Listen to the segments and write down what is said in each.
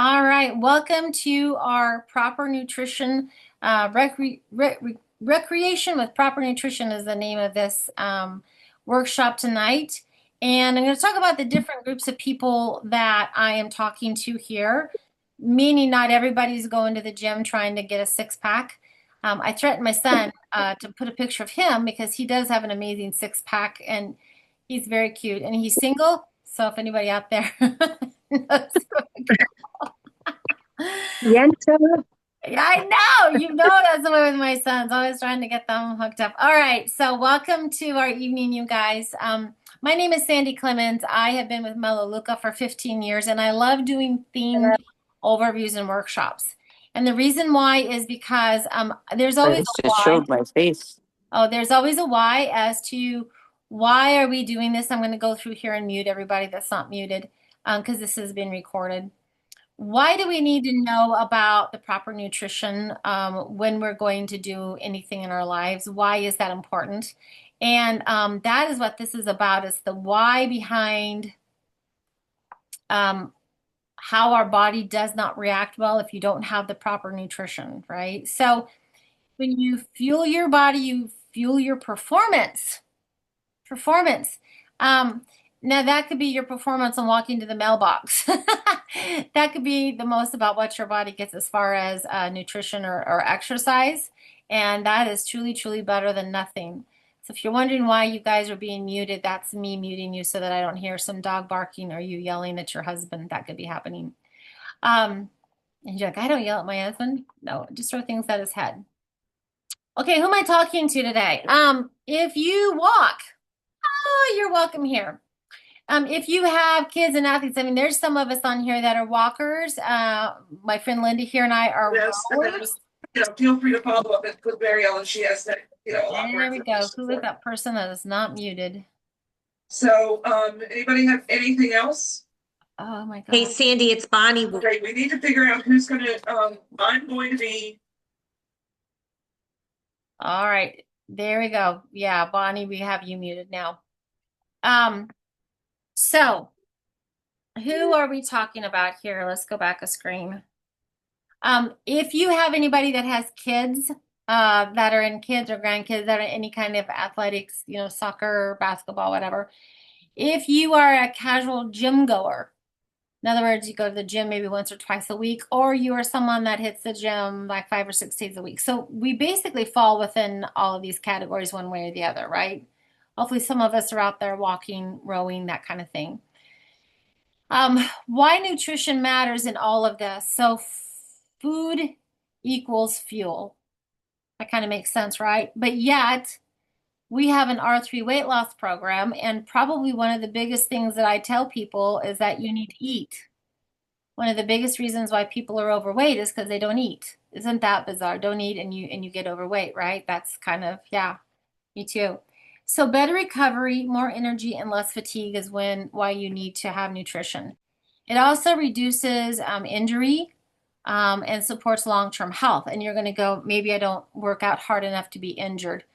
All right, welcome to our proper nutrition recreation with proper nutrition is the name of this workshop tonight. And I'm going to talk about the different groups of people that I am talking to here, meaning not everybody's going to the gym trying to get a six pack. I threatened my son to put a picture of him because he does have an amazing six pack and he's very cute and he's single. So if anybody out there knows. Yenta, Yeah, I know. You know that's the way with my sons. Always trying to get them hooked up. All right. So welcome to our evening, you guys. My name is Sandy Clemens. I have been with Melaleuca for 15 years, and I love doing themed overviews and workshops. And the reason why is because there's I always a just why. showed my face. Oh, there's always a why as to why are we doing this. I'm going to go through here and mute everybody that's not muted because this has been recorded. Why do we need to know about the proper nutrition when we're going to do anything in our lives? Why is that important? And that is what this is about, is the why behind um, how our body does not react well if you don't have the proper nutrition, right? So when you fuel your body, you fuel your performance. Performance. Um, Now that could be your performance on walking to the mailbox. That could be the most about what your body gets as far as nutrition or exercise. And that is truly, truly better than nothing. So if you're wondering why you guys are being muted, that's me muting you so that I don't hear some dog barking or you yelling at your husband. That could be happening. And you're like, I don't yell at my husband. No, just throw things at his head. Okay, who am I talking to today? If you walk, oh, you're welcome here. If you have kids and athletes, I mean, there's some of us on here that are walkers. My friend Linda here and I are Yes, and then, rowers. feel free to follow up with Mary Ellen. She has that, a lot And more there we go. information Who is for it. that person that is not muted? So, anybody have anything else? Oh my Hey God. Sandy, it's Bonnie. Okay, we need to figure out who's gonna, I'm going to be, All right. There we go. Yeah, Bonnie, we have you muted now. Um, so who are we talking about here? Let's go back a screen. If you have anybody that has kids, that are in kids or grandkids that are in any kind of athletics, soccer, basketball, whatever. If you are a casual gym goer, in other words, you go to the gym maybe once or twice a week, or you are someone that hits the gym like 5 or 6 days a week. So we basically fall within all of these categories one way or the other, right? Hopefully some of us are out there walking, rowing, that kind of thing. Why nutrition matters in all of this. So food equals fuel. That kind of makes sense, right? But yet, we have an R3 weight loss program, and probably one of the biggest things that I tell people is that you need to eat. One of the biggest reasons why people are overweight is because they don't eat. Isn't that bizarre? Don't eat and you get overweight, right? That's kind of, yeah, me too. So better recovery, more energy, and less fatigue is why you need to have nutrition. It also reduces injury and supports long-term health. And you're going to go, maybe I don't work out hard enough to be injured.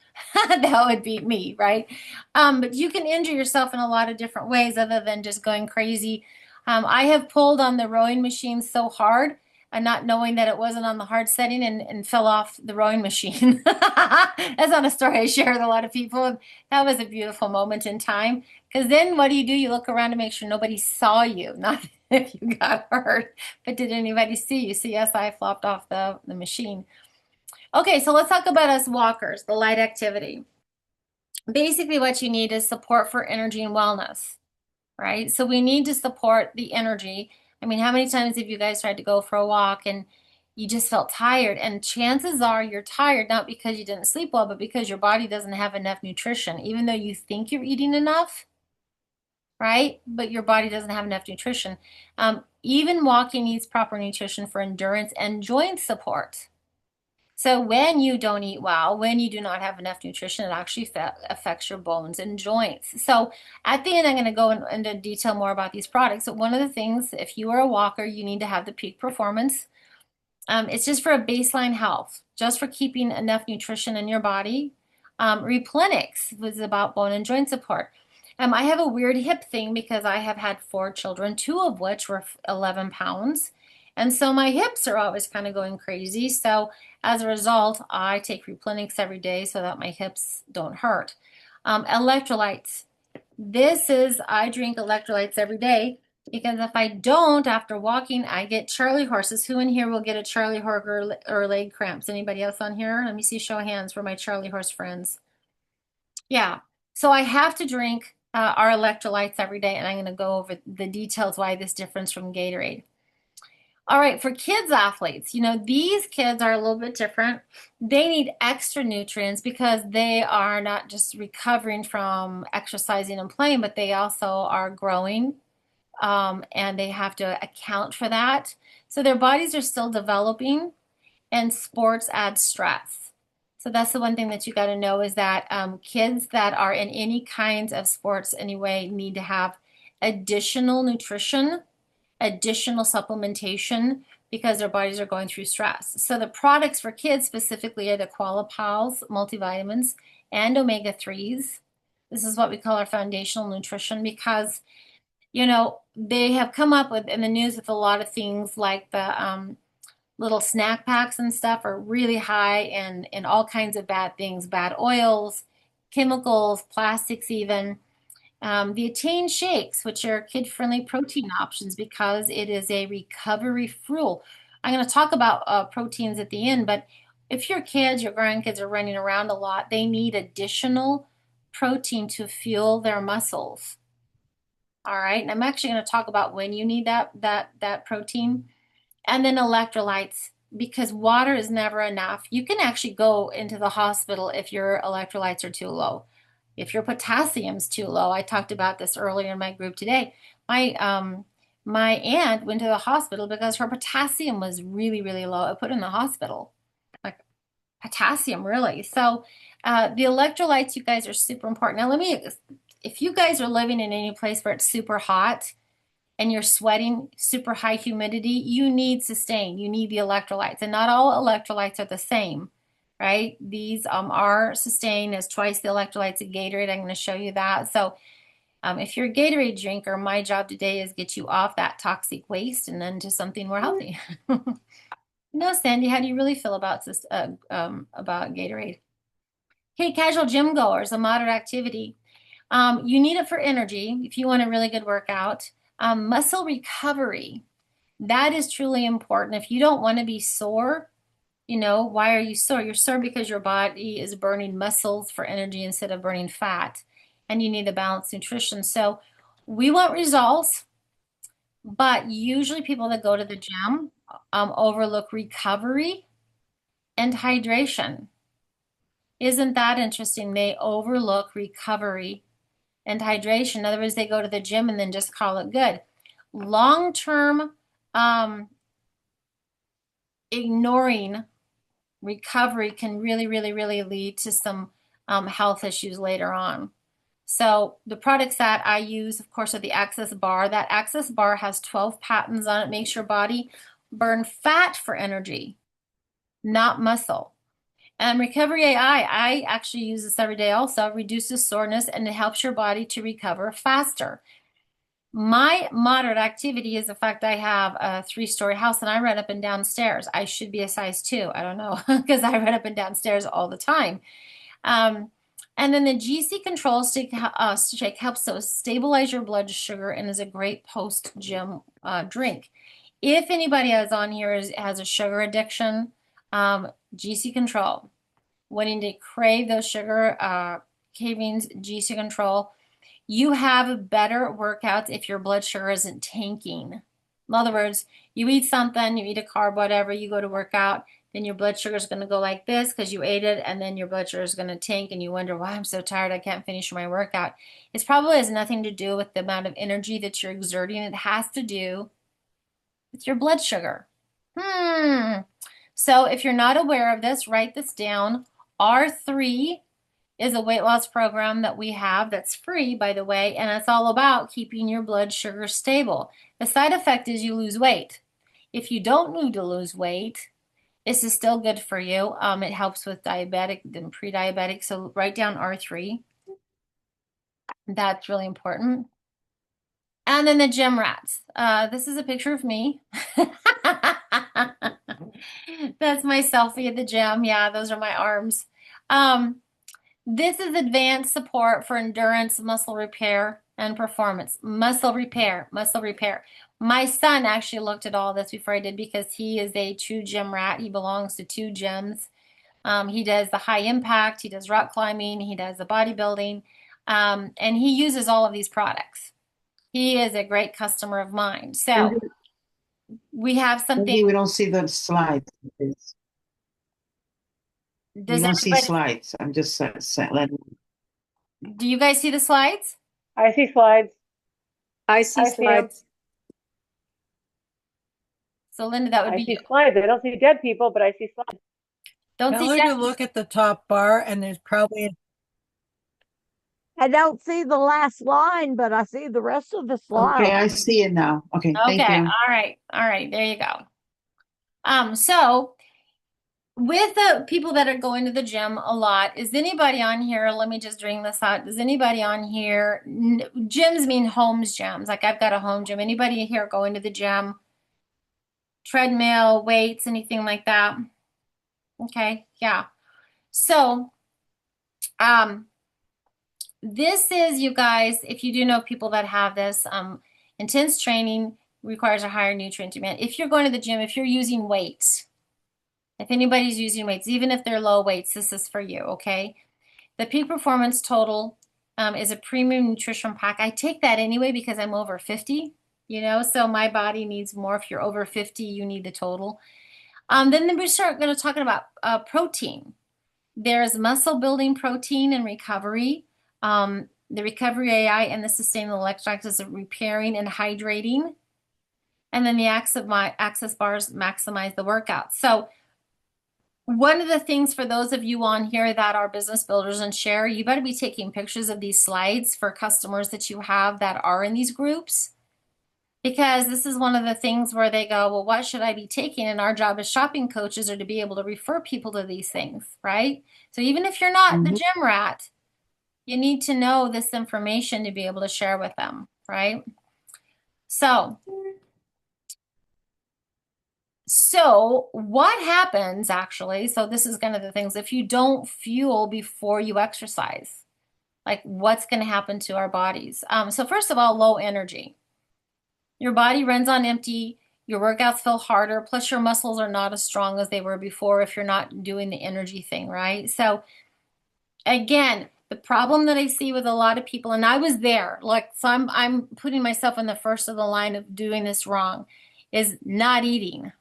That would be me, right? But you can injure yourself in a lot of different ways other than just going crazy. I have pulled on the rowing machine so hard and not knowing that it wasn't on the hard setting and fell off the rowing machine. That's not a story I share with a lot of people. That was a beautiful moment in time. Because then what do? You look around to make sure nobody saw you, not if you got hurt, but did anybody see you? So yes, I flopped off the machine. Okay, so let's talk about us walkers, the light activity. Basically, what you need is support for energy and wellness, right? So we need to support the energy. I mean, how many times have you guys tried to go for a walk and you just felt tired? And chances are you're tired not because you didn't sleep well, but because your body doesn't have enough nutrition, even though you think you're eating enough, right? But your body doesn't have enough nutrition. Even walking needs proper nutrition for endurance and joint support. So when you don't eat well, when you do not have enough nutrition, it actually affects your bones and joints. So at the end, I'm going to go into detail more about these products. But one of the things, if you are a walker, you need to have the peak performance. It's just for a baseline health, just for keeping enough nutrition in your body. Replenix was about bone and joint support. I have a weird hip thing because I have had 4 children, 2 of which were 11 pounds. And so my hips are always kind of going crazy. So as a result, I take Replenix every day so that my hips don't hurt. Electrolytes. I drink electrolytes every day because if I don't, after walking, I get Charlie horses. Who in here will get a Charlie horse or leg cramps? Anybody else on here? Let me see, show of hands for my Charlie horse friends. Yeah. So I have to drink our electrolytes every day, and I'm going to go over the details why this difference from Gatorade. All right, for kids athletes, these kids are a little bit different. They need extra nutrients because they are not just recovering from exercising and playing, but they also are growing, and they have to account for that. So their bodies are still developing, and sports add stress. So that's the one thing that you got to know is that kids that are in any kinds of sports anyway need to have additional nutrition, additional supplementation because their bodies are going through stress. So the products for kids specifically are the Qualipals multivitamins and omega-3s. This is what we call our foundational nutrition because, they have come up with in the news with a lot of things like the little snack packs and stuff are really high in all kinds of bad things, bad oils, chemicals, plastics even. The Attain shakes, which are kid-friendly protein options because it is a recovery fuel. I'm going to talk about proteins at the end, but if your kids, your grandkids are running around a lot, they need additional protein to fuel their muscles. All right, and I'm actually going to talk about when you need that protein. And then electrolytes, because water is never enough. You can actually go into the hospital if your electrolytes are too low. If your potassium's too low, I talked about this earlier in my group today. My aunt went to the hospital because her potassium was really, really low. I put her in the hospital. Like potassium, really. So the electrolytes, you guys, are super important. Now, if you guys are living in any place where it's super hot, and you're sweating, super high humidity, you need Sustain. You need the electrolytes. And not all electrolytes are the same, right? These are Sustain as twice the electrolytes of Gatorade. I'm going to show you that. So if you're a Gatorade drinker, my job today is get you off that toxic waste and then to something more healthy. No, Sandy, how do you really feel about Gatorade? Hey, casual gym goers, a moderate activity. You need it for energy if you want a really good workout. Muscle recovery, that is truly important. If you don't want to be sore, why are you sore? You're sore because your body is burning muscles for energy instead of burning fat, and you need a balanced nutrition. So we want results, but usually people that go to the gym overlook recovery and hydration. Isn't that interesting? They overlook recovery and hydration. In other words, they go to the gym and then just call it good. Long-term ignoring recovery can really, really, really lead to some health issues later on. So the products that I use, of course, are the Access Bar. That Access Bar has 12 patents on it. Makes your body burn fat for energy, not muscle. And Recovery AI, I actually use this every day also, reduces soreness and it helps your body to recover faster. My moderate activity is the fact I have a 3-story house and I run up and down stairs. I should be a size 2. I don't know, because I run up and down stairs all the time. And then the GC Control Shake helps to stabilize your blood sugar and is a great post-gym drink. If anybody is on here has a sugar addiction, GC Control, wanting to crave those sugar cravings, GC Control, you have better workouts if your blood sugar isn't tanking. In other words, you eat something, you eat a carb, whatever, you go to work out, then your blood sugar is going to go like this because you ate it, and then your blood sugar is going to tank, and you wonder, why I'm so tired, I can't finish my workout. It probably has nothing to do with the amount of energy that you're exerting. It has to do with your blood sugar. So if you're not aware of this, write this down. R3 is a weight loss program that we have that's free, by the way, and it's all about keeping your blood sugar stable. The side effect is you lose weight. If you don't need to lose weight, this is still good for you. It helps with diabetic and pre-diabetic, so write down R3. That's really important. And then the gym rats. This is a picture of me. That's my selfie at the gym. Yeah, those are my arms. Um, this is advanced support for endurance, muscle repair, and performance. Muscle repair, muscle repair. My son actually looked at all this before I did because he is a true gym rat. He belongs to two gyms. He does the high impact, he does rock climbing, he does the bodybuilding, and he uses all of these products. He is a great customer of mine. So Cindy, we have something. Cindy, we don't see the slides. We Does don't see everybody, slides. I'm just letting. do you guys see the slides? I see slides. I see I see 'em. slides. So Linda, that would I be see you. slides. I don't see dead people, but I see slides. Don't Tell see her to that. look at the top bar and there's probably, I don't see the last line, but I see the rest of the Okay, slide. I see it now. Okay, thank Okay, you. all right, there you go. So with the people that are going to the gym a lot, is anybody on here? Let me just bring this out. Is anybody on here? Gyms mean homes gyms. Like I've got a home gym. Anybody here going to the gym? Treadmill, weights, anything like that? Okay, yeah. So, this is, you guys, if you do know people that have this, intense training requires a higher nutrient demand. If you're going to the gym, if you're using weights, if anybody's using weights, even if they're low weights, this is for you, okay? The Peak Performance Total is a premium nutrition pack. I take that anyway because I'm over 50, so my body needs more. If you're over 50, you need the total. Then we start going to talking about protein. There's muscle building protein and recovery. The Recovery AI and the Sustainable Electrolytes is repairing and hydrating. And then the access bars maximize the workout. So one of the things for those of you on here that are business builders and share, you better be taking pictures of these slides for customers that you have that are in these groups. Because this is one of the things where they go, well, what should I be taking? And our job as shopping coaches are to be able to refer people to these things, right? So even if you're not the gym rat, you need to know this information to be able to share with them, right? So what happens actually, so this is kind of the things, if you don't fuel before you exercise, like what's going to happen to our bodies? So first of all, low energy. Your body runs on empty, your workouts feel harder, plus your muscles are not as strong as they were before if you're not doing the energy thing, right? So again, the problem that I see with a lot of people, and I was there, like, so I'm putting myself in the first of the line of doing this wrong, is not eating.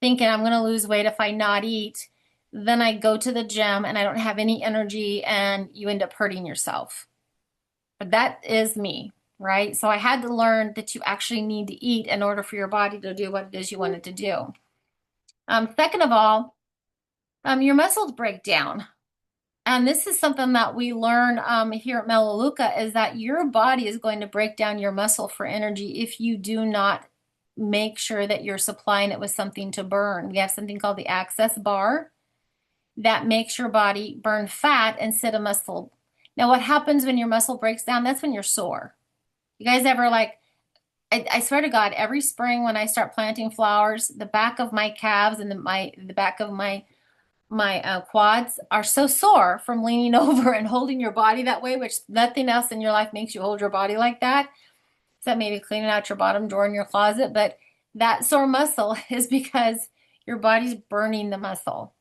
Thinking I'm going to lose weight if I not eat. Then I go to the gym and I don't have any energy and you end up hurting yourself. But that is me, right? So I had to learn that you actually need to eat in order for your body to do what it is you want it to do. Second of all, your muscles break down. And this is something that we learn here at Melaleuca, is that your body is going to break down your muscle for energy if you do not make sure that you're supplying it with something to burn. We have something called the access bar that makes your body burn fat instead of muscle. Now, what happens when your muscle breaks down? That's when you're sore. You guys ever I swear to God, every spring when I start planting flowers, the back of my calves and the back of my quads are so sore from leaning over and holding your body that way, which nothing else in your life makes you hold your body like that. So maybe cleaning out your bottom drawer in your closet, but that sore muscle is because your body's burning the muscle.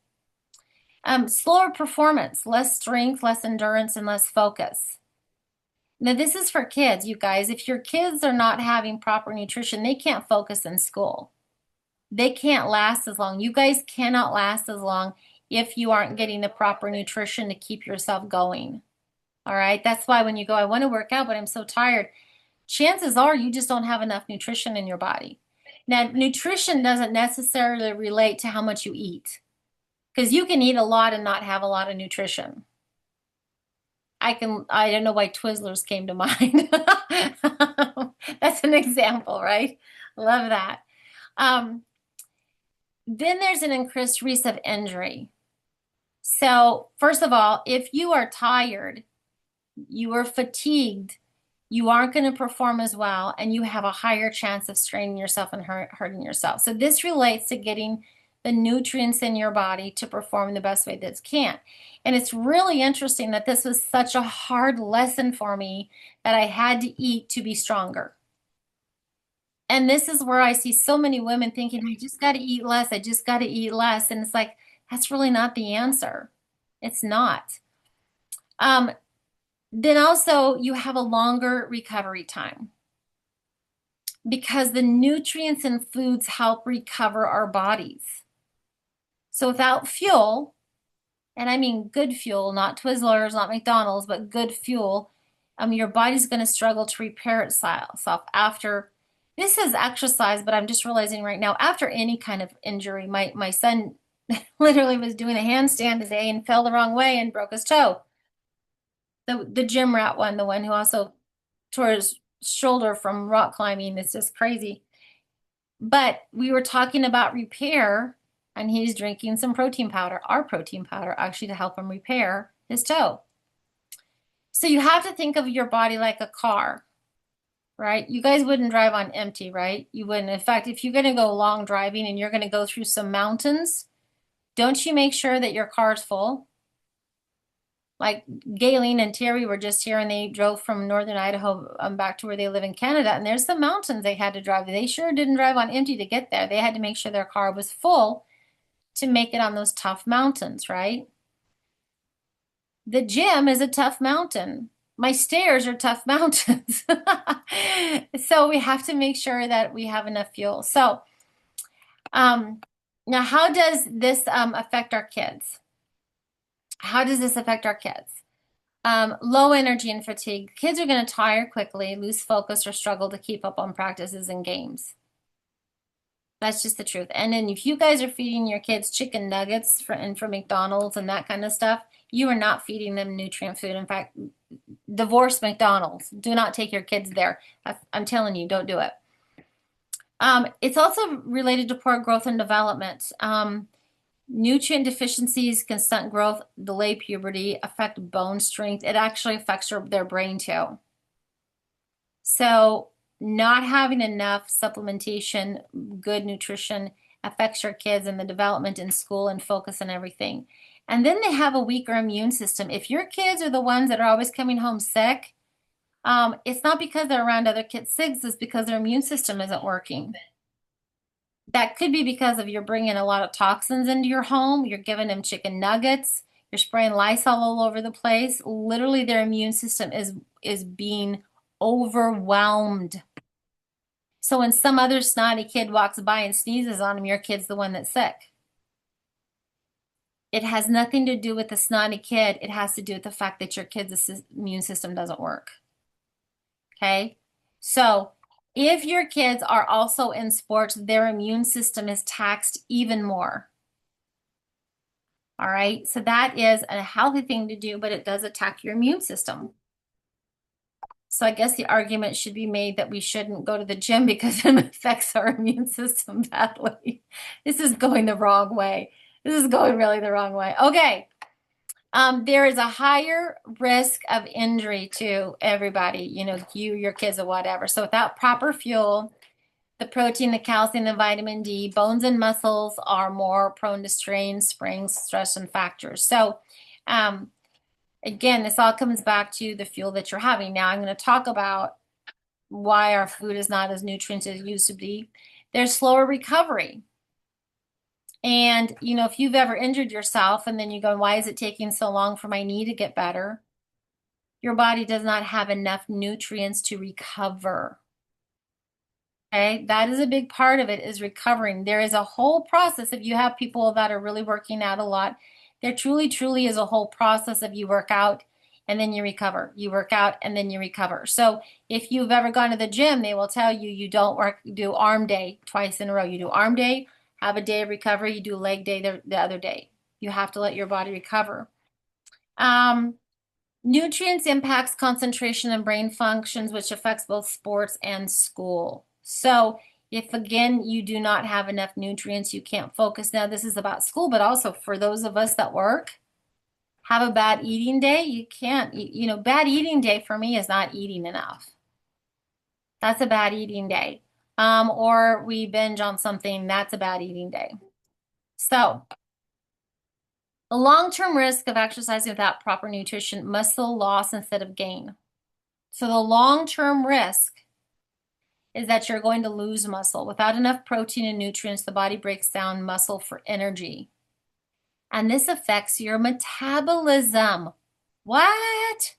Slower performance, less strength, less endurance, and less focus. Now, this is for kids, you guys. If your kids are not having proper nutrition, they can't focus in school. They can't last as long. You guys cannot last as long if you aren't getting the proper nutrition to keep yourself going. All right. That's why when you go, I want to work out, but I'm so tired. Chances are you just don't have enough nutrition in your body. Now, nutrition doesn't necessarily relate to how much you eat, because you can eat a lot and not have a lot of nutrition. I don't know why Twizzlers came to mind. That's an example, right? Love that. Then there's an increased risk of injury. So first of all, if you are tired, you are fatigued, you aren't going to perform as well, and you have a higher chance of straining yourself and hurting yourself. So this relates to getting the nutrients in your body to perform the best way that it can. And it's really interesting that this was such a hard lesson for me that I had to eat to be stronger. And this is where I see so many women thinking, I just got to eat less. I just got to eat less. And it's like, that's really not the answer. It's not. Then also you have a longer recovery time because the nutrients in foods help recover our bodies. So without fuel, and I mean good fuel, not Twizzlers, not McDonald's, but good fuel, your body's going to struggle to repair itself after. This is exercise, but I'm just realizing right now, after any kind of injury, my son literally was doing a handstand today and fell the wrong way and broke his toe. The gym rat one, the one who also tore his shoulder from rock climbing. It's just crazy. But we were talking about repair, and he's drinking some protein powder, our protein powder, actually to help him repair his toe. So you have to think of your body like a car, right? You guys wouldn't drive on empty, right? You wouldn't. In fact, if you're going to go long driving and you're going to go through some mountains, don't you make sure that your car's full? Like Gayleen and Terry were just here and they drove from northern Idaho back to where they live in Canada. And there's some mountains they had to drive. They sure didn't drive on empty to get there. They had to make sure their car was full to make it on those tough mountains, right? The gym is a tough mountain. My stairs are tough mountains. So we have to make sure that we have enough fuel. So now how does this affect our kids? How does this affect our kids? Low energy and fatigue. Kids are going to tire quickly, lose focus, or struggle to keep up on practices and games. That's just the truth. And then if you guys are feeding your kids chicken nuggets from McDonald's and that kind of stuff, you are not feeding them nutrient food. In fact, divorce McDonald's. Do not take your kids there. I'm telling you, don't do it. It's also related to poor growth and development. Nutrient deficiencies can stunt growth, delay puberty, affect bone strength. It actually affects their brain too. So not having enough supplementation, good nutrition affects your kids and the development in school and focus and everything. And then they have a weaker immune system. If your kids are the ones that are always coming home sick, it's not because they're around other kids sick, it's because their immune system isn't working. That could be because of you're bringing a lot of toxins into your home. You're giving them chicken nuggets. You're spraying Lysol all over the place. Literally, their immune system is being overwhelmed. So when some other snotty kid walks by and sneezes on them, your kid's the one that's sick. It has nothing to do with the snotty kid. It has to do with the fact that your kid's immune system doesn't work. Okay? So if your kids are also in sports, their immune system is taxed even more. All right, so that is a healthy thing to do, but it does attack your immune system. So I guess the argument should be made that we shouldn't go to the gym because it affects our immune system badly. This is going the wrong way. This is going really the wrong way. Okay. There is a higher risk of injury to everybody, your kids or whatever. So without proper fuel, the protein, the calcium, the vitamin D, bones and muscles are more prone to strain, springs, stress, and fractures. So again, this all comes back to the fuel that you're having. Now I'm going to talk about why our food is not as nutrient as it used to be. There's slower recovery. And, if you've ever injured yourself and then you go, why is it taking so long for my knee to get better? Your body does not have enough nutrients to recover. Okay, that is a big part of it, is recovering. There is a whole process. If you have people that are really working out a lot, there truly, truly is a whole process of you work out and then you recover. You work out and then you recover. So if you've ever gone to the gym, they will tell you you don't do arm day twice in a row. You do arm day, have a day of recovery, you do leg day the other day. You have to let your body recover. Nutrients impacts concentration and brain functions, which affects both sports and school. So if, again, you do not have enough nutrients, you can't focus. Now, this is about school, but also for those of us that work, have a bad eating day, you can't, bad eating day for me is not eating enough. That's a bad eating day. Or we binge on something, that's a bad eating day. So, the long-term risk of exercising without proper nutrition, muscle loss instead of gain. So the long-term risk is that you're going to lose muscle. Without enough protein and nutrients, the body breaks down muscle for energy. And this affects your metabolism. What?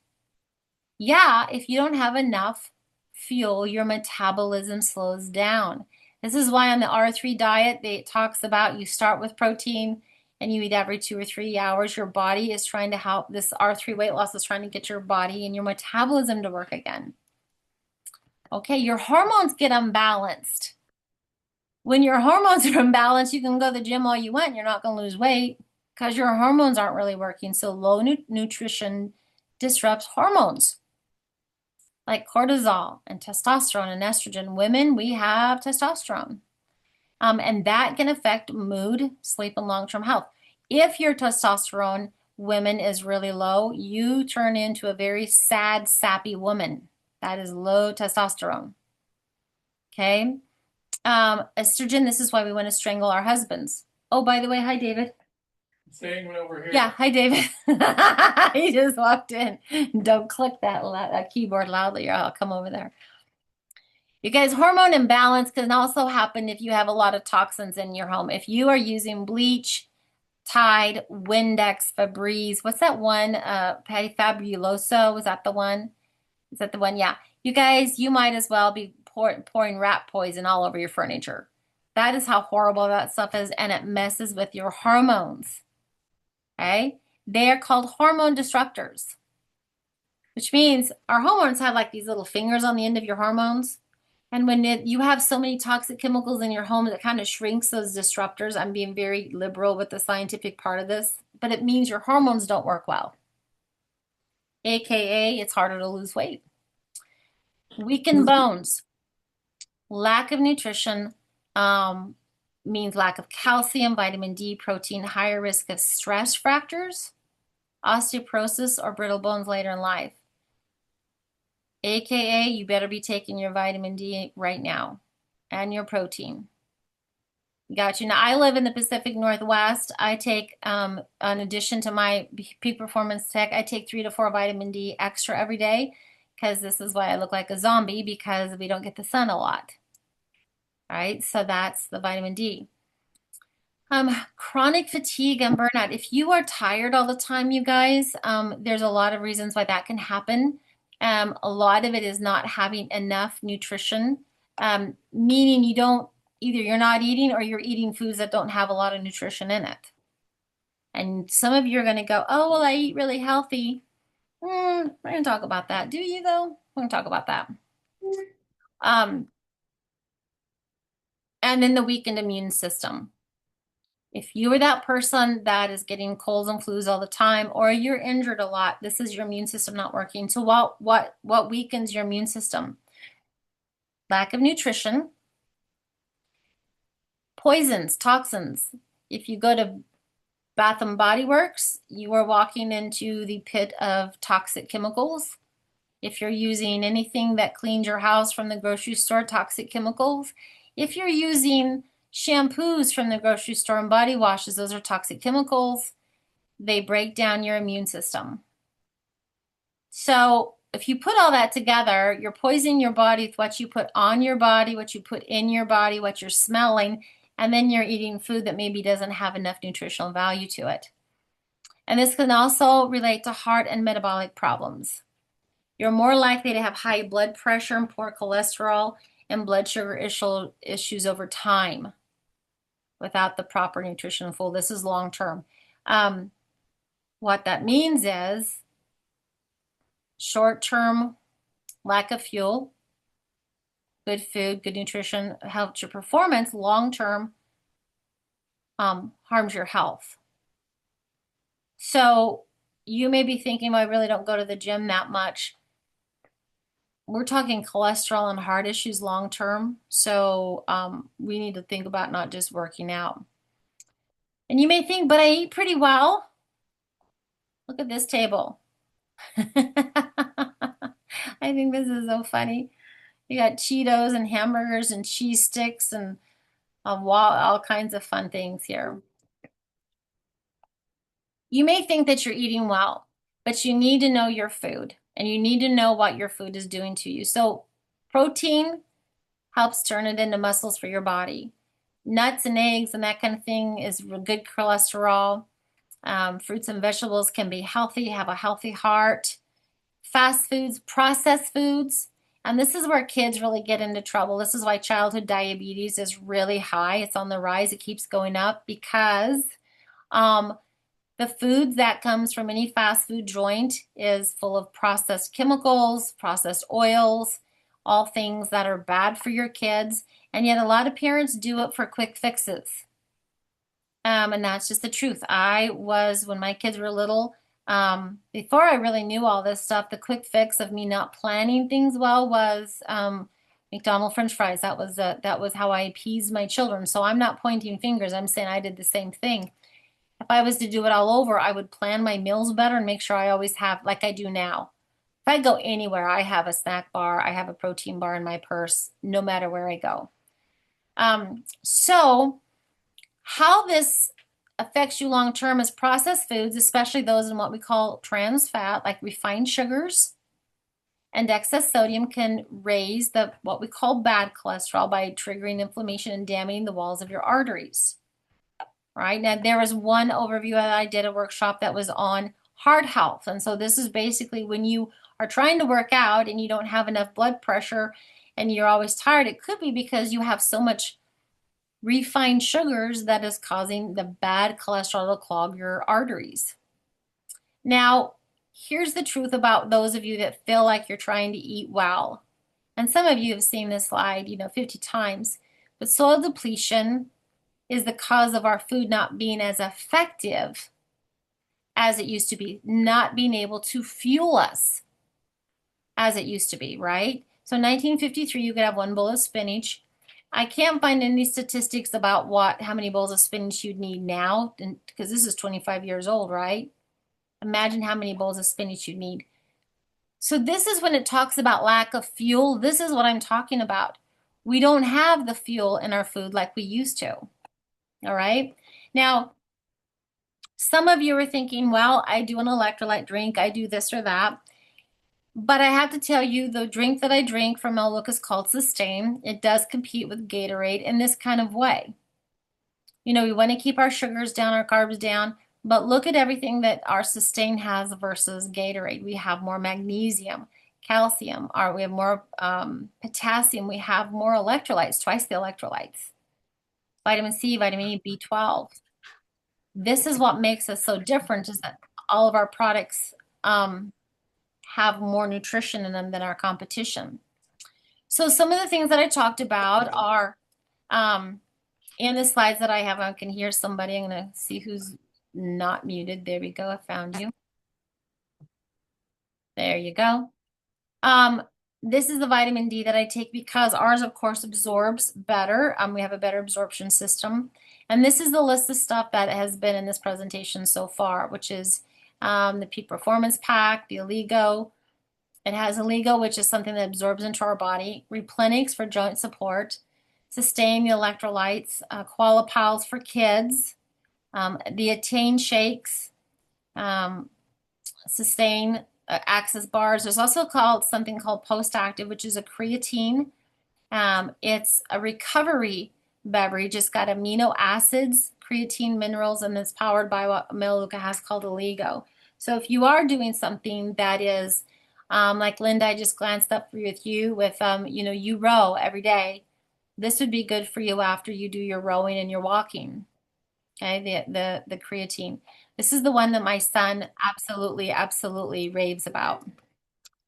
Yeah, if you don't have enough fuel, your metabolism slows down. This is why on the R3 diet, it talks about you start with protein and you eat every 2 or 3 hours. Your body is trying to help. This R3 weight loss is trying to get your body and your metabolism to work again. Okay, your hormones get unbalanced. When your hormones are imbalanced, you can go to the gym all you want. You're not going to lose weight because your hormones aren't really working. So low nutrition disrupts hormones like cortisol and testosterone and estrogen. Women, we have testosterone. And that can affect mood, sleep, and long-term health. If your testosterone, women, is really low, you turn into a very sad, sappy woman. That is low testosterone. Okay? Estrogen, this is why we want to strangle our husbands. Oh, by the way, hi, David. Saying over here. Yeah, hi, David. He just walked in. Don't click that keyboard loudly or I'll come over there. You guys, hormone imbalance can also happen if you have a lot of toxins in your home. If you are using bleach, Tide, Windex, Febreze, what's that one? Patty Fabuloso, was that the one? Is that the one? Yeah. You guys, you might as well be pouring rat poison all over your furniture. That is how horrible that stuff is, and it messes with your hormones. Okay? They are called hormone disruptors, which means our hormones have like these little fingers on the end of your hormones. And when you have so many toxic chemicals in your home, that kind of shrinks those disruptors. I'm being very liberal with the scientific part of this, but it means your hormones don't work well. AKA, it's harder to lose weight. Weakened bones. Lack of nutrition means lack of calcium, vitamin D, protein, higher risk of stress fractures, osteoporosis, or brittle bones later in life. AKA, you better be taking your vitamin D right now and your protein. Got you. Now, I live in the Pacific Northwest. I take, in addition to my Peak Performance Tech, I take 3 to 4 vitamin D extra every day because this is why I look like a zombie, because we don't get the sun a lot. All right, so that's the vitamin D. Chronic fatigue and burnout. If you are tired all the time, you guys, there's a lot of reasons why that can happen. A lot of it is not having enough nutrition, meaning either you're not eating or you're eating foods that don't have a lot of nutrition in it. And some of you are going to go, oh, well, I eat really healthy. We're going to talk about that. Do you, though? We're going to talk about that. And then the weakened immune system. If you are that person that is getting colds and flus all the time, or you're injured a lot, this is your immune system not working. So what weakens your immune system? Lack of nutrition, poisons, toxins. If you go to Bath and Body Works, you are walking into the pit of toxic chemicals. If you're using anything that cleans your house from the grocery store, toxic chemicals. If you're using shampoos from the grocery store and body washes, those are toxic chemicals. They break down your immune system. So if you put all that together, you're poisoning your body with what you put on your body, what you put in your body, what you're smelling, and then you're eating food that maybe doesn't have enough nutritional value to it. And this can also relate to heart and metabolic problems. You're more likely to have high blood pressure and poor cholesterol and blood sugar issues over time without the proper nutrition and fuel. This is long term. What that means is short term lack of fuel, good food, good nutrition helps your performance. Long term harms your health. So you may be thinking, well, I really don't go to the gym that much. We're talking cholesterol and heart issues long term. So we need to think about not just working out. And you may think, but I eat pretty well. Look at this table. I think this is so funny. You got Cheetos and hamburgers and cheese sticks and all kinds of fun things here. You may think that you're eating well, but you need to know your food and you need to know what your food is doing to you. So protein helps turn it into muscles for your body. Nuts and eggs and that kind of thing is good cholesterol. Fruits and vegetables can be healthy, have a healthy heart. Fast foods, processed foods, and this is where kids really get into trouble. This is why childhood diabetes is really high. It's on the rise. It keeps going up because the food that comes from any fast food joint is full of processed chemicals, processed oils, all things that are bad for your kids. And yet a lot of parents do it for quick fixes. And that's just the truth. When my kids were little, before I really knew all this stuff, the quick fix of me not planning things well was McDonald's French fries. That was how I appeased my children. So I'm not pointing fingers. I'm saying I did the same thing. If I was to do it all over, I would plan my meals better and make sure I always have, like I do now. If I go anywhere, I have a snack bar, I have a protein bar in my purse, no matter where I go. So how this affects you long term is processed foods, especially those in what we call trans fat, like refined sugars, and excess sodium can raise what we call bad cholesterol by triggering inflammation and damaging the walls of your arteries. Right now, there was one overview that I did a workshop that was on heart health, and so this is basically when you are trying to work out and you don't have enough blood pressure and you're always tired. It could be because you have so much refined sugars that is causing the bad cholesterol to clog your arteries. Now, here's the truth about those of you that feel like you're trying to eat well. And some of you have seen this slide, 50 times. But soil depletion is the cause of our food not being as effective as it used to be, not being able to fuel us as it used to be, right? So 1953, you could have one bowl of spinach. I can't find any statistics about how many bowls of spinach you'd need now, because this is 25 years old, right? Imagine how many bowls of spinach you'd need. So this is when it talks about lack of fuel. This is what I'm talking about. We don't have the fuel in our food like we used to. All right. Now, some of you are thinking, well, I do an electrolyte drink. I do this or that. But I have to tell you, the drink that I drink from Melaleuca is called Sustain. It does compete with Gatorade in this kind of way. We want to keep our sugars down, our carbs down, but look at everything that our Sustain has versus Gatorade. We have more magnesium, calcium, we have more potassium, we have more electrolytes, twice the electrolytes. Vitamin C, vitamin E, B12. This is what makes us so different, is that all of our products have more nutrition in them than our competition. So some of the things that I talked about are in the slides that I have. I can hear somebody. I'm going to see who's not muted. There we go. I found you. There you go. This is the vitamin D that I take because ours, of course, absorbs better. We have a better absorption system. And this is the list of stuff that has been in this presentation so far, which is the Peak Performance Pack, the Oligo. It has Oligo, which is something that absorbs into our body. Replenix for joint support. Sustain, the electrolytes. Qualipals for kids. The Attain shakes. Sustain. Access bars. There's also something called Post Active, which is a creatine. It's a recovery beverage. It's got amino acids, creatine, minerals, and it's powered by what Melaleuca has called Oligo. So if you are doing something that is like Linda, I just glanced up with you with you row every day. This would be good for you after you do your rowing and your walking. Okay, the creatine. This is the one that my son absolutely raves about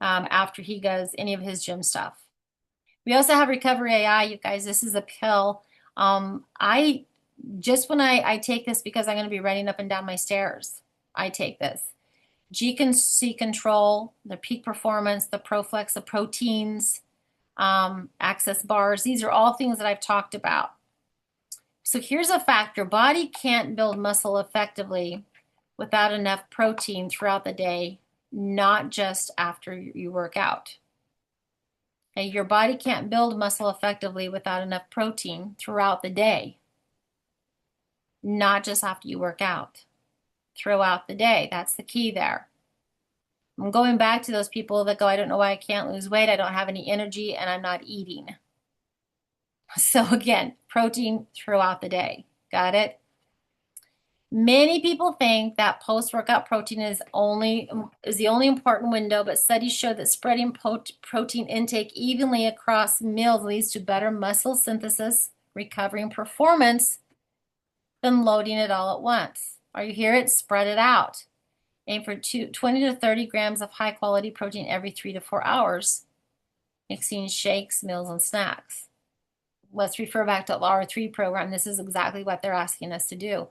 after he does any of his gym stuff. We also have Recovery AI, you guys. This is a pill. When I take this because I'm going to be running up and down my stairs, I take this. GC Control, the Peak Performance, the ProFlex, the proteins, access bars. These are all things that I've talked about. So here's a fact. Your body can't build muscle effectively without enough protein throughout the day, not just after you work out. Okay, your body can't build muscle effectively without enough protein throughout the day, not just after you work out. throughout the day. That's the key there. I'm going back to those people that go, I don't know why I can't lose weight. I don't have any energy and I'm not eating. So again, protein throughout the day. Got it? Many people think that post-workout protein is the only important window, but studies show that spreading protein intake evenly across meals leads to better muscle synthesis, recovery, and performance than loading it all at once. Are you hear it? Spread it out. Aim for 20 to 30 grams of high-quality protein every 3 to 4 hours, mixing shakes, meals, and snacks. Let's refer back to our 3 program. This is exactly what they're asking us to do.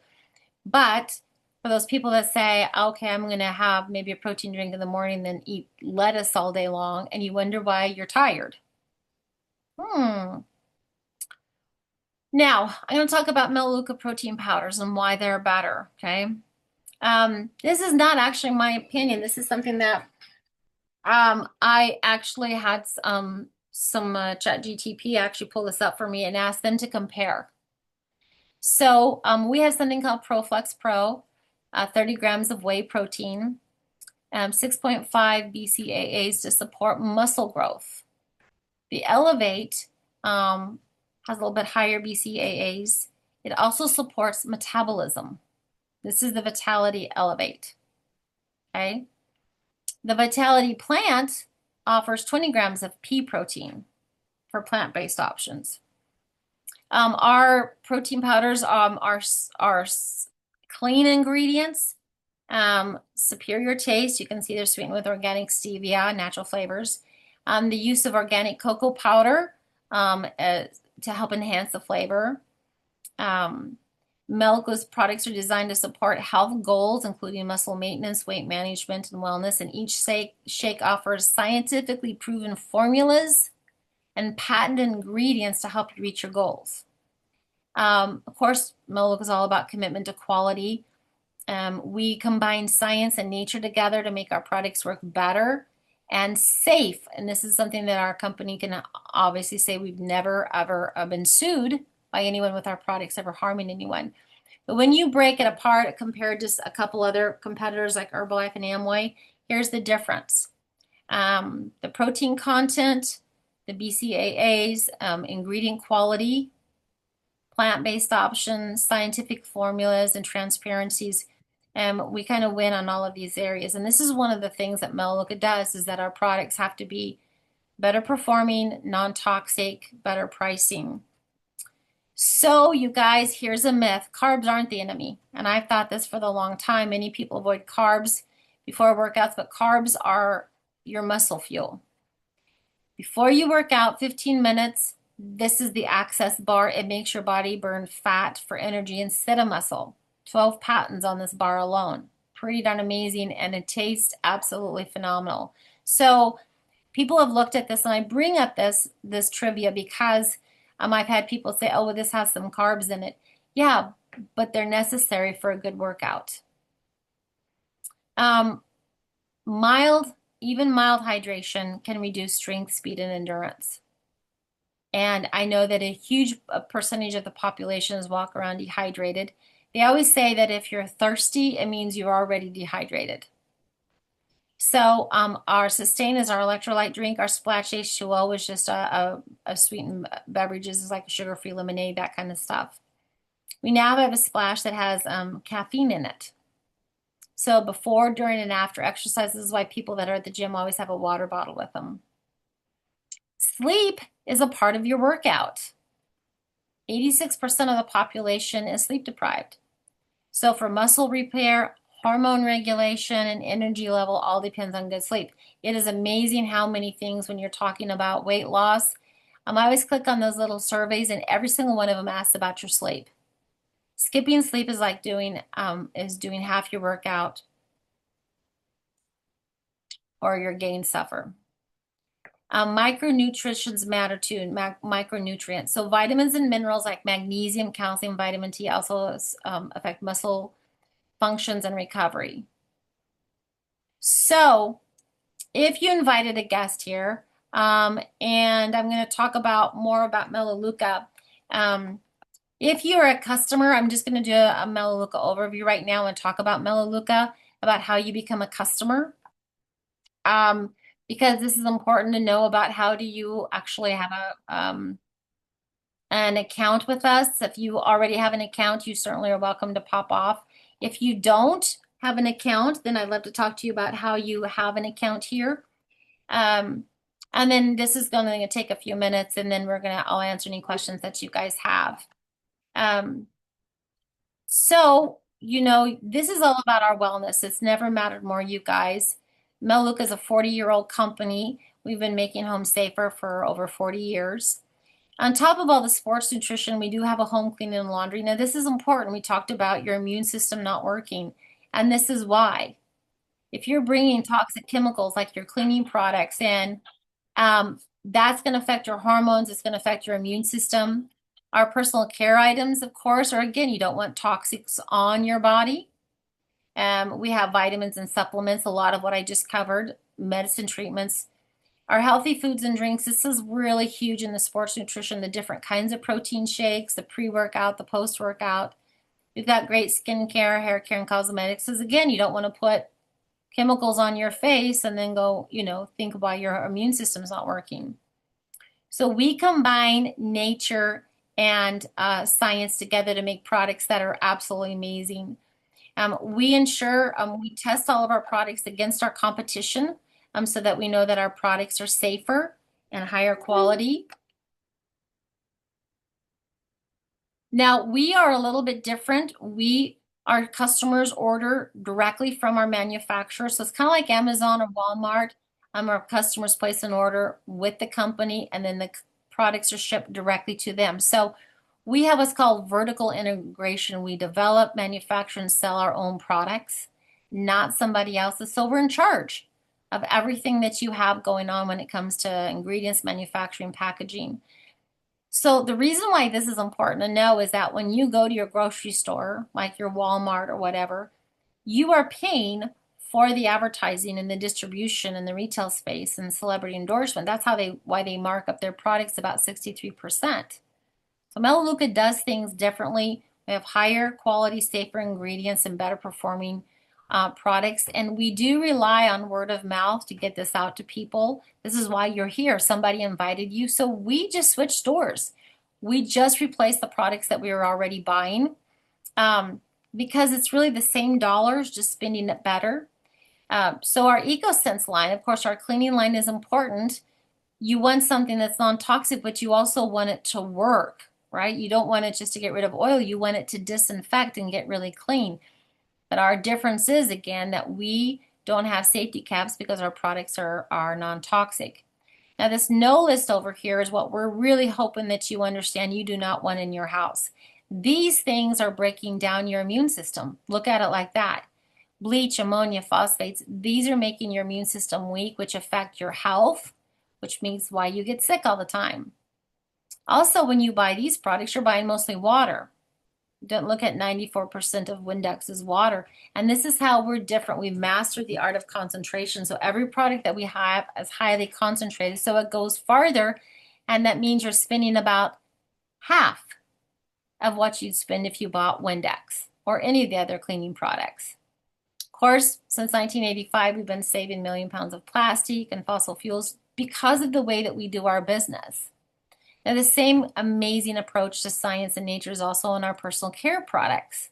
But for those people that say, okay, I'm going to have maybe a protein drink in the morning, then eat lettuce all day long, and you wonder why you're tired. Now, I'm going to talk about Melaleuca protein powders and why they're better, okay? This is not actually my opinion. This is something that I actually had some ChatGPT actually pull this up for me and ask them to compare. So we have something called ProFlex Pro, 30 grams of whey protein, 6.5 BCAAs to support muscle growth. The Elevate has a little bit higher BCAAs. It also supports metabolism. This is the Vitality Elevate. Okay. The Vitality Plant offers 20 grams of pea protein for plant-based options. Our protein powders are clean ingredients, superior taste. You can see they're sweetened with organic stevia, natural flavors. The use of organic cocoa powder to help enhance the flavor. Melaleuca's products are designed to support health goals, including muscle maintenance, weight management, and wellness. And each shake offers scientifically proven formulas and patented ingredients to help you reach your goals. Of course, Melaleuca is all about commitment to quality. We combine science and nature together to make our products work better and safe. And this is something that our company can obviously say we've never, ever been sued by anyone with our products ever harming anyone. But when you break it apart compared to a couple other competitors like Herbalife and Amway, here's the difference. The protein content, the BCAAs, ingredient quality, plant-based options, scientific formulas, and transparencies. We kind of win on all of these areas. And this is one of the things that Melaleuca does, is that our products have to be better performing, non-toxic, better pricing. So you guys, here's a myth. Carbs aren't the enemy. And I've thought this for the long time. Many people avoid carbs before workouts, but carbs are your muscle fuel. Before you work out 15 minutes, this is the access bar. It makes your body burn fat for energy instead of muscle. 12 patents on this bar alone. Pretty darn amazing, and it tastes absolutely phenomenal. So people have looked at this, and I bring up this trivia because I've had people say, oh, well, this has some carbs in it. Yeah, but they're necessary for a good workout. Even mild hydration can reduce strength, speed, and endurance. And I know that a huge percentage of the population is walk around dehydrated. They always say that if you're thirsty, it means you're already dehydrated. So our Sustain is our electrolyte drink. Our Splash H2O is just a sweetened beverage. It's like a sugar-free lemonade, that kind of stuff. We now have a Splash that has caffeine in it. So before, during, and after exercise, this is why people that are at the gym always have a water bottle with them. Sleep is a part of your workout. 86% of the population is sleep deprived. So for muscle repair, hormone regulation, and energy level, all depends on good sleep. It is amazing how many things when you're talking about weight loss. I always click on those little surveys, and every single one of them asks about your sleep. Skipping sleep is like doing half your workout, or your gains suffer. Micronutrients matter too, micronutrients. So vitamins and minerals like magnesium, calcium, vitamin T also affect muscle functions and recovery. So if you invited a guest here, and I'm going to talk more about Melaleuca, If you're a customer, I'm just going to do a Melaleuca overview right now and talk about Melaleuca, about how you become a customer. Because this is important to know about how do you actually have an account with us. If you already have an account, you certainly are welcome to pop off. If you don't have an account, then I'd love to talk to you about how you have an account here. And then this is going to take a few minutes, and then I'll answer any questions that you guys have. So, this is all about our wellness. It's never mattered more, you guys. Melaleuca is a 40-year-old company. We've been making home safer for over 40 years. On top of all the sports nutrition, we do have a home cleaning and laundry. Now, this is important. We talked about your immune system not working, and this is why. If you're bringing toxic chemicals like your cleaning products in, that's going to affect your hormones. It's going to affect your immune system. Our personal care items, of course, are, again, you don't want toxics on your body. We have vitamins and supplements, a lot of what I just covered, medicine treatments. Our healthy foods and drinks, this is really huge in the sports nutrition, the different kinds of protein shakes, the pre-workout, the post-workout. We've got great skincare, hair care, and cosmetics. Because again, you don't want to put chemicals on your face and then go, think why your immune system's not working. So we combine nature and science together to make products that are absolutely amazing. We ensure we test all of our products against our competition so that we know that our products are safer and higher quality. Now, we are a little bit different. Our customers order directly from our manufacturer. So it's kind of like Amazon or Walmart. Our customers place an order with the company, and then the products are shipped directly to them. So we have what's called vertical integration. We develop, manufacture, and sell our own products, not somebody else's. So we're in charge of everything that you have going on when it comes to ingredients, manufacturing, packaging. So the reason why this is important to know is that when you go to your grocery store, like your Walmart or whatever, you are paying for the advertising and the distribution and the retail space and celebrity endorsement. That's why they mark up their products about 63%. So Melaleuca does things differently. We have higher quality, safer ingredients and better performing products. And we do rely on word of mouth to get this out to people. This is why you're here. Somebody invited you. So we just switched stores. We just replaced the products that we were already buying because it's really the same dollars, just spending it better. So our EcoSense line, of course, our cleaning line is important. You want something that's non-toxic, but you also want it to work, right? You don't want it just to get rid of oil. You want it to disinfect and get really clean. But our difference is, again, that we don't have safety caps because our products are non-toxic. Now, this no list over here is what we're really hoping that you understand you do not want in your house. These things are breaking down your immune system. Look at it like that. Bleach, ammonia, phosphates, these are making your immune system weak, which affect your health, which means why you get sick all the time. Also, when you buy these products, you're buying mostly water. Don't look at 94% of Windex is water. And this is how we're different. We've mastered the art of concentration. So every product that we have is highly concentrated. So it goes farther. And that means you're spending about half of what you'd spend if you bought Windex or any of the other cleaning products. Of course, since 1985, we've been saving 1 million pounds of plastic and fossil fuels because of the way that we do our business. Now, the same amazing approach to science and nature is also in our personal care products.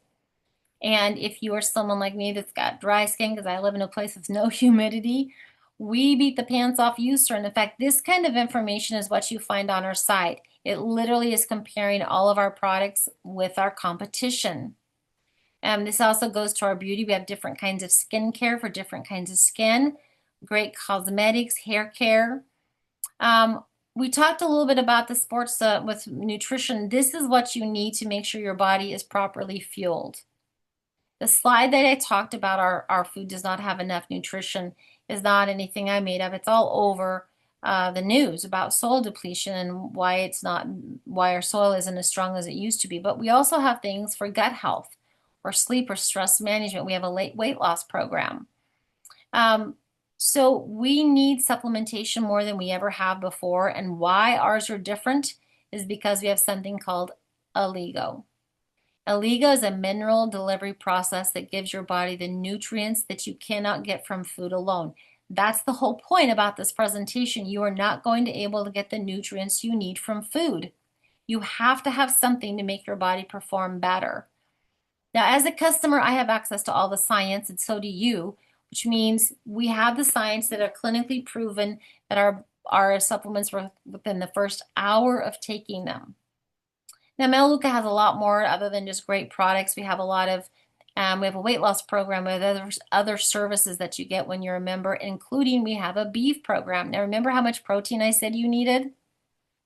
And if you are someone like me that's got dry skin, because I live in a place with no humidity, we beat the pants off you, sir. And in fact, this kind of information is what you find on our site. It literally is comparing all of our products with our competition. This also goes to our beauty. We have different kinds of skincare for different kinds of skin, great cosmetics, hair care. We talked a little bit about the sports with nutrition. This is what you need to make sure your body is properly fueled. The slide that I talked about, our food does not have enough nutrition, is not anything I made up. It's all over the news about soil depletion and why our soil isn't as strong as it used to be. But we also have things for gut health or sleep or stress management. We have a weight loss program. So we need supplementation more than we ever have before. And why ours are different is because we have something called Allego. Allego is a mineral delivery process that gives your body the nutrients that you cannot get from food alone. That's the whole point about this presentation. You are not going to be able to get the nutrients you need from food. You have to have something to make your body perform better. Now, as a customer, I have access to all the science, and so do you, which means we have the science that are clinically proven that our supplements work within the first hour of taking them. Now, Melaleuca has a lot more other than just great products. We have a lot of, we have a weight loss program with other services that you get when you're a member, including we have a beef program. Now, remember how much protein I said you needed?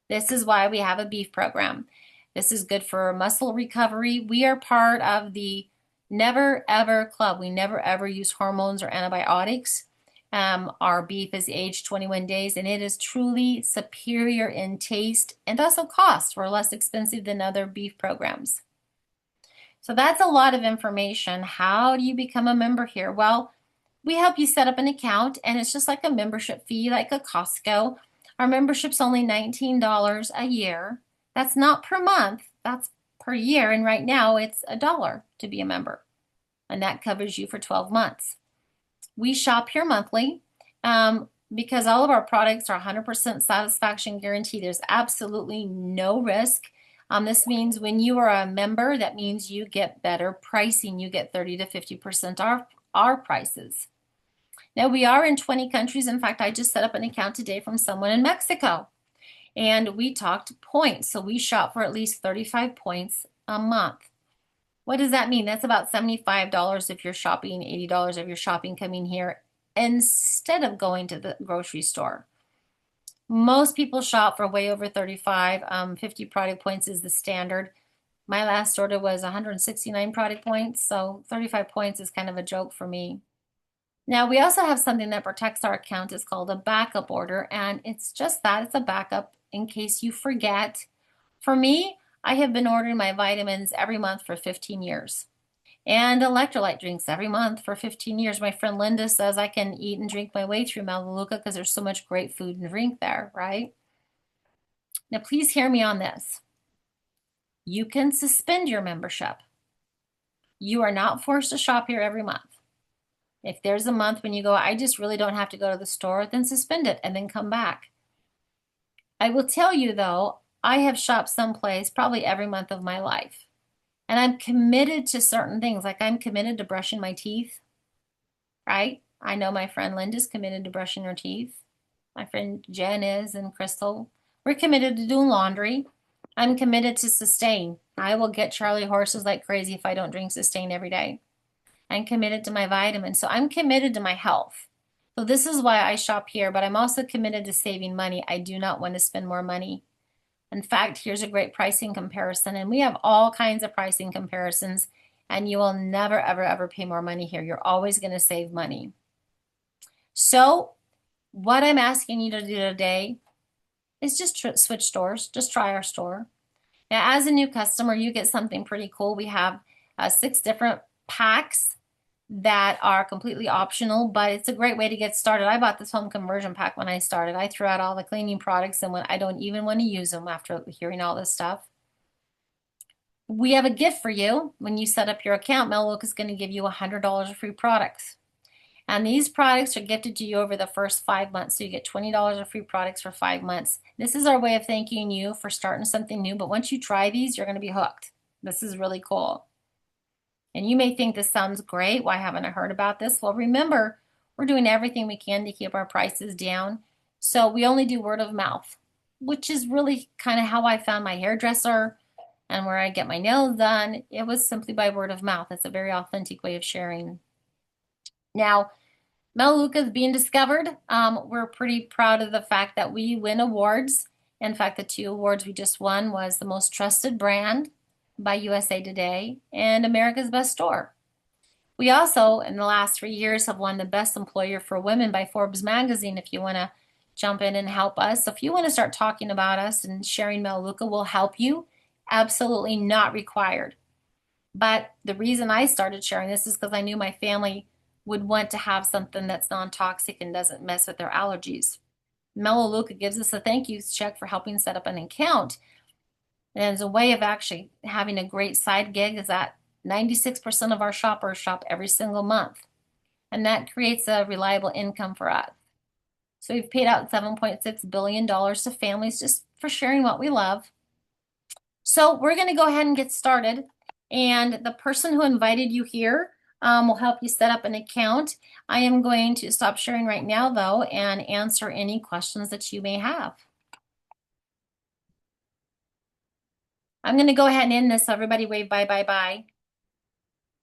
This is why we have a beef program. This is good for muscle recovery. We are part of the Never Ever Club. We never ever use hormones or antibiotics. Our beef is aged 21 days, and it is truly superior in taste and also cost. We're less expensive than other beef programs. So that's a lot of information. How do you become a member here? Well, we help you set up an account, and it's just like a membership fee, like a Costco. Our membership's only $19 a year. That's not per month, that's per year. And right now it's $1 to be a member. And that covers you for 12 months. We shop here monthly because all of our products are 100% satisfaction guarantee. There's absolutely no risk. This means when you are a member, that means you get better pricing. You get 30 to 50% off our prices. Now, we are in 20 countries. In fact, I just set up an account today from someone in Mexico. And we talked points. So we shop for at least 35 points a month. What does that mean? That's about $75 if you're shopping, $80 if you're shopping coming here instead of going to the grocery store. Most people shop for way over 35. 50 product points is the standard. My last order was 169 product points, so 35 points is kind of a joke for me. Now, we also have something that protects our account. It's called a backup order, and it's just that. It's a backup in case you forget. For me, I have been ordering my vitamins every month for 15 years and electrolyte drinks every month for 15 years. My friend Linda says I can eat and drink my way through Melaleuca because there's so much great food and drink there, right? Now, please hear me on this. You can suspend your membership. You are not forced to shop here every month. If there's a month when you go, I just really don't have to go to the store, then suspend it and then come back. I will tell you though, I have shopped someplace probably every month of my life. And I'm committed to certain things, like I'm committed to brushing my teeth, right? I know my friend Linda's committed to brushing her teeth. My friend Jen is, and Crystal. We're committed to doing laundry. I'm committed to Sustain. I will get Charlie horses like crazy if I don't drink Sustain every day. I'm committed to my vitamins. So I'm committed to my health. So this is why I shop here, but I'm also committed to saving money. I do not want to spend more money. In fact, here's a great pricing comparison, and we have all kinds of pricing comparisons, and you will never, ever, ever pay more money here. You're always going to save money. So what I'm asking you to do today is just switch stores. Just try our store. Now, as a new customer, you get something pretty cool. We have 6 different packs that are completely optional, but it's a great way to get started. I bought this home conversion pack when I started. I threw out all the cleaning products, and when I don't even want to use them after hearing all this stuff. We have a gift for you. When you set up your account, Melaleuca is going to give you $100 of free products. And these products are gifted to you over the first 5 months. So you get $20 of free products for 5 months. This is our way of thanking you for starting something new. But once you try these, you're going to be hooked. This is really cool. And you may think this sounds great. Why haven't I heard about this? Well, remember, we're doing everything we can to keep our prices down. So we only do word of mouth, which is really kind of how I found my hairdresser and where I get my nails done. It was simply by word of mouth. It's a very authentic way of sharing. Now, Melaleuca is being discovered. We're pretty proud of the fact that we win awards. In fact, the 2 awards we just won was the most trusted brand by USA Today and America's Best Store. We also, in the last 3 years, have won the Best Employer for Women by Forbes magazine. If you want to jump in and help us, so if you want to start talking about us and sharing Melaleuca, we'll help you. Absolutely not required. But the reason I started sharing this is because I knew my family would want to have something that's non-toxic and doesn't mess with their allergies. Melaleuca gives us a thank you check for helping set up an account. And it's a way of actually having a great side gig is that 96% of our shoppers shop every single month. And that creates a reliable income for us. So we've paid out $7.6 billion to families just for sharing what we love. So we're going to go ahead and get started. And the person who invited you here will help you set up an account. I am going to stop sharing right now, though, and answer any questions that you may have. I'm going to go ahead and end this. So everybody wave bye, bye, bye.